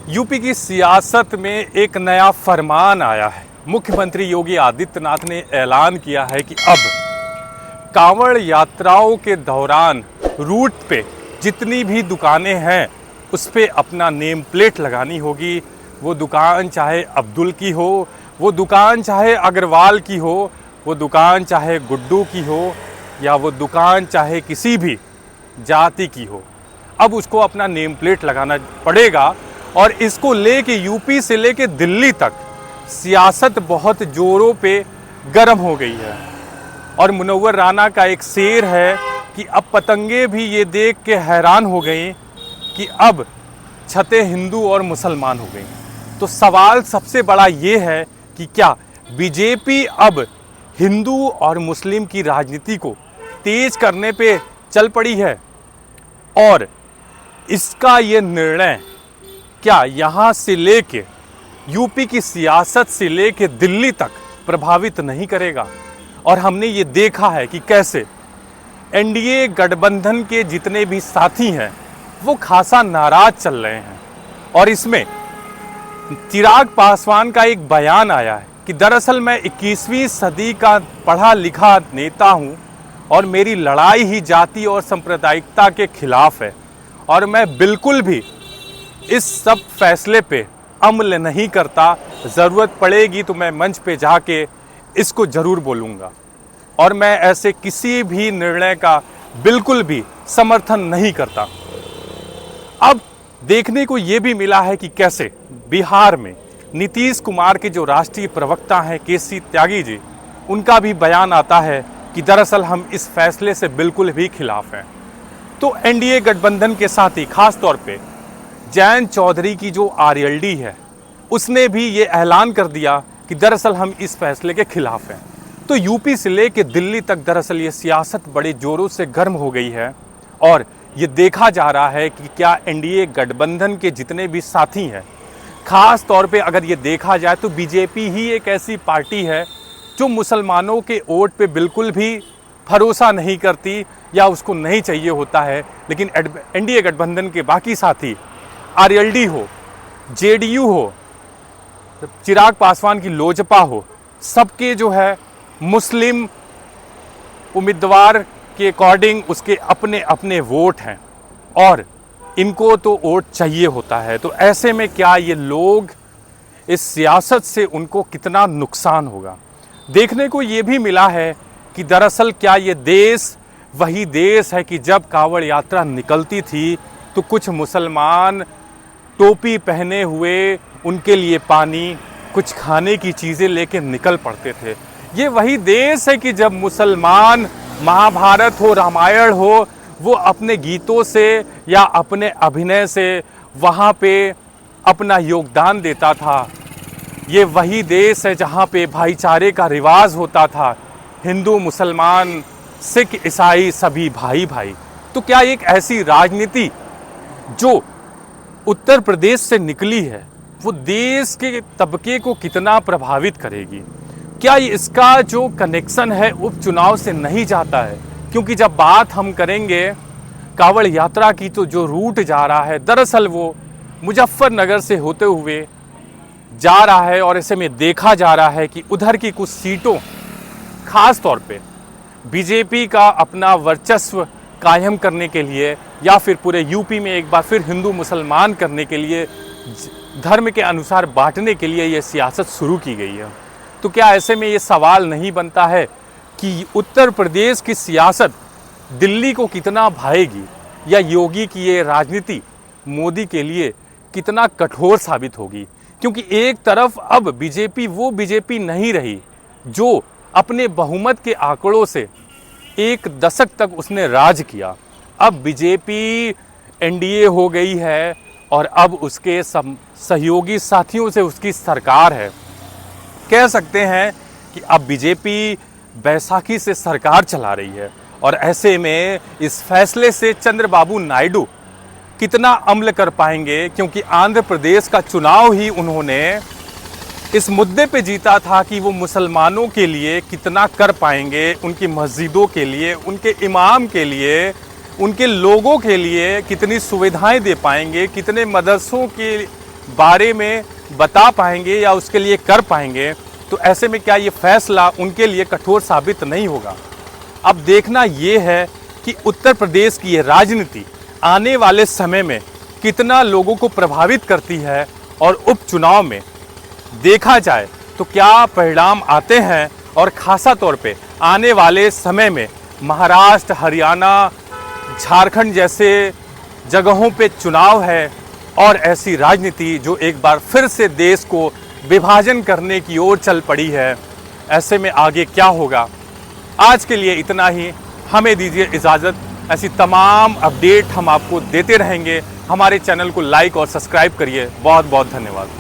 UP की सियासत में एक नया फरमान आया है। मुख्यमंत्री योगी आदित्यनाथ ने ऐलान किया है कि अब कांवड़ यात्राओं के दौरान रूट पे जितनी भी दुकानें हैं उस पे अपना नेम प्लेट लगानी होगी। वो दुकान चाहे अब्दुल की हो, वो दुकान चाहे अग्रवाल की हो, वो दुकान चाहे गुड्डू की हो, या वो दुकान चाहे किसी भी जाति की हो, अब उसको अपना नेम प्लेट लगाना पड़ेगा। और इसको लेके यूपी से लेके दिल्ली तक सियासत बहुत जोरों पे गर्म हो गई है। और मुनव्वर राना का एक शेर है कि अब पतंगे भी ये देख के हैरान हो गई कि अब छतें हिंदू और मुसलमान हो गई। तो सवाल सबसे बड़ा ये है कि क्या बीजेपी अब हिंदू और मुस्लिम की राजनीति को तेज करने पे चल पड़ी है, और इसका ये निर्णय क्या यहाँ से लेके यूपी की सियासत से लेके दिल्ली तक प्रभावित नहीं करेगा। और हमने ये देखा है कि कैसे एनडीए गठबंधन के जितने भी साथी हैं वो खासा नाराज चल रहे हैं। और इसमें चिराग पासवान का एक बयान आया है कि दरअसल मैं 21वीं सदी का पढ़ा लिखा नेता हूं और मेरी लड़ाई ही जाति और सांप्रदायिकता के खिलाफ है, और मैं बिल्कुल भी इस सब फैसले पे अमल नहीं करता। ज़रूरत पड़ेगी तो मैं मंच पे जाके इसको ज़रूर बोलूँगा, और मैं ऐसे किसी भी निर्णय का बिल्कुल भी समर्थन नहीं करता। अब देखने को ये भी मिला है कि कैसे बिहार में नीतीश कुमार के जो राष्ट्रीय प्रवक्ता हैं केसी त्यागी जी, उनका भी बयान आता है कि दरअसल हम इस फैसले से बिल्कुल भी खिलाफ हैं। तो एनडीए गठबंधन के साथ ही खास तौर पे जयंत चौधरी की जो आरएलडी है उसने भी ये ऐलान कर दिया कि दरअसल हम इस फैसले के खिलाफ हैं। तो यूपी से लेकर दिल्ली तक दरअसल ये सियासत बड़े जोरों से गर्म हो गई है, और ये देखा जा रहा है कि क्या एनडीए गठबंधन के जितने भी साथी हैं, खास तौर पे अगर ये देखा जाए तो बीजेपी ही एक ऐसी पार्टी है जो मुसलमानों के वोट पे बिल्कुल भी भरोसा नहीं करती या उसको नहीं चाहिए होता है। लेकिन एनडीए गठबंधन के बाकी साथी आरएलडी हो, जेडीयू हो, चिराग पासवान की लोजपा हो, सबके जो है मुस्लिम उम्मीदवार के अकॉर्डिंग उसके अपने अपने वोट हैं, और इनको तो वोट चाहिए होता है। तो ऐसे में क्या ये लोग इस सियासत से उनको कितना नुकसान होगा। देखने को ये भी मिला है कि दरअसल क्या ये देश वही देश है कि जब कांवड़ यात्रा निकलती थी तो कुछ मुसलमान टोपी पहने हुए उनके लिए पानी, कुछ खाने की चीज़ें लेके निकल पड़ते थे। ये वही देश है कि जब मुसलमान महाभारत हो, रामायण हो, वो अपने गीतों से या अपने अभिनय से वहाँ पे अपना योगदान देता था। ये वही देश है जहाँ पे भाईचारे का रिवाज होता था, हिंदू मुसलमान सिख ईसाई सभी भाई भाई। तो क्या एक ऐसी राजनीति जो उत्तर प्रदेश से निकली है वो देश के तबके को कितना प्रभावित करेगी। क्या इसका जो कनेक्शन है उपचुनाव से नहीं जाता है, क्योंकि जब बात हम करेंगे कांवड़ यात्रा की तो जो रूट जा रहा है दरअसल वो मुजफ्फरनगर से होते हुए जा रहा है, और ऐसे में देखा जा रहा है कि उधर की कुछ सीटों खास तौर पे बीजेपी का अपना वर्चस्व कायम करने के लिए या फिर पूरे यूपी में एक बार फिर हिंदू मुसलमान करने के लिए, धर्म के अनुसार बांटने के लिए ये सियासत शुरू की गई है। तो क्या ऐसे में ये सवाल नहीं बनता है कि उत्तर प्रदेश की सियासत दिल्ली को कितना भाएगी, या योगी की ये राजनीति मोदी के लिए कितना कठोर साबित होगी। क्योंकि एक तरफ अब बीजेपी वो बीजेपी नहीं रही जो अपने बहुमत के आंकड़ों से एक दशक तक उसने राज किया। अब बीजेपी एनडीए हो गई है, और अब उसके सहयोगी साथियों से उसकी सरकार है। कह सकते हैं कि अब बीजेपी बैसाखी से सरकार चला रही है, और ऐसे में इस फैसले से चंद्रबाबू नायडू कितना अमल कर पाएंगे, क्योंकि आंध्र प्रदेश का चुनाव ही उन्होंने इस मुद्दे पे जीता था कि वो मुसलमानों के लिए कितना कर पाएंगे, उनकी मस्जिदों के लिए, उनके इमाम के लिए, उनके लोगों के लिए कितनी सुविधाएं दे पाएंगे, कितने मदरसों के बारे में बता पाएंगे या उसके लिए कर पाएंगे, तो ऐसे में क्या ये फैसला उनके लिए कठोर साबित नहीं होगा? अब देखना ये है कि उत्तर प्रदेश की ये राजनीति आने वाले समय में कितना लोगों को प्रभावित करती है, और उपचुनाव में देखा जाए तो क्या परिणाम आते हैं। और खासा तौर पे आने वाले समय में महाराष्ट्र, हरियाणा, झारखंड जैसे जगहों पे चुनाव है, और ऐसी राजनीति जो एक बार फिर से देश को विभाजन करने की ओर चल पड़ी है। ऐसे में आगे क्या होगा? आज के लिए इतना ही, हमें दीजिए इजाज़त। ऐसी तमाम अपडेट हम आपको देते रहेंगे। हमारे चैनल को लाइक और सब्सक्राइब करिए। बहुत बहुत धन्यवाद।